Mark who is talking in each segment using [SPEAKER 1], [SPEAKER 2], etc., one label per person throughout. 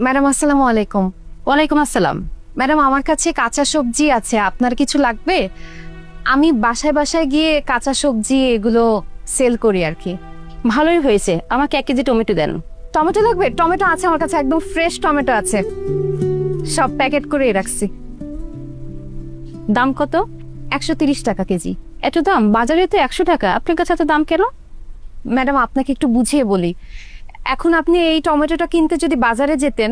[SPEAKER 1] Madam আসসালামু আলাইকুম।
[SPEAKER 2] ওয়ালাইকুম আসসালাম।
[SPEAKER 1] ম্যাডাম আমার কাছে কাঁচা সবজি আছে, আপনার কিছু লাগবে? আমি বাসায় বাসায় গিয়ে কাঁচা সবজি এগুলো সেল করি আর কি।
[SPEAKER 2] ভালোই হয়েছে, আমাকে 1 কেজি টমেটো দেন।
[SPEAKER 1] টমেটো লাগবে? টমেটো আছে আমার কাছে, একদম ফ্রেশ টমেটো আছে, সব প্যাকেট করে রাখছি।
[SPEAKER 2] দাম কত?
[SPEAKER 1] 130 টাকা কেজি।
[SPEAKER 2] এত দাম? বাজারে তো 100 টাকা, আপনার কাছে এত দাম কেন?
[SPEAKER 1] ম্যাডাম আপনাকে একটু বুঝিয়ে বলি, এখন আপনি এই টমেটোটা কিনতে যদি বাজারে যেতেন,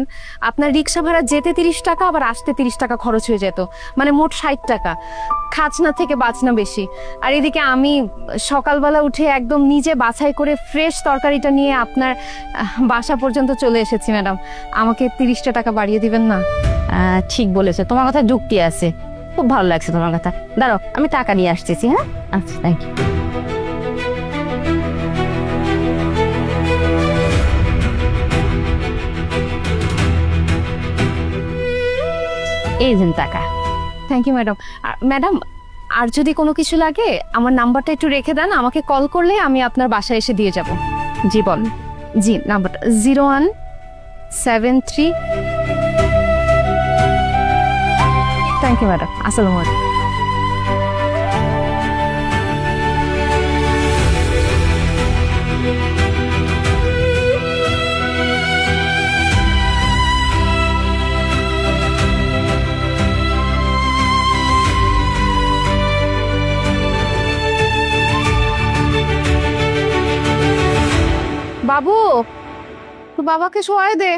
[SPEAKER 1] আপনার রিক্সা ভাড়া যেতে 30 টাকা, আবার আসতে 30 টাকা খরচ হয়ে যেত, মানে মোট 60 টাকা। খাজনা থেকে বাঁচনা বেশি। আর এদিকে আমি সকালবেলা উঠে একদম নিজে বাছাই করে ফ্রেশ তরকারিটা নিয়ে আপনার বাসা পর্যন্ত চলে এসেছি। ম্যাডাম আমাকে 30টা টাকা বাড়িয়ে দিবেন না?
[SPEAKER 2] ঠিক বলেছো, তোমার কথা যুক্তি আছে, খুব ভালো লাগছে তোমার কথা। দাঁড়াও, আমি টাকা নিয়ে আসতেছি। হ্যাঁ, আচ্ছা, থ্যাংক ইউ। এই দিন টাকা।
[SPEAKER 1] Thank you madam. ম্যাডাম আর যদি কোনো কিছু লাগে আমার নাম্বারটা একটু রেখে দেন, আমাকে কল করলে আমি আপনার বাসায় এসে দিয়ে যাব।
[SPEAKER 2] জি বল।
[SPEAKER 1] জি, নাম্বারটা 0173। থ্যাংক ইউ ম্যাডাম, আসসালামু আলাইকুম। বাবু, তো বাবাকে শোয়াই দে।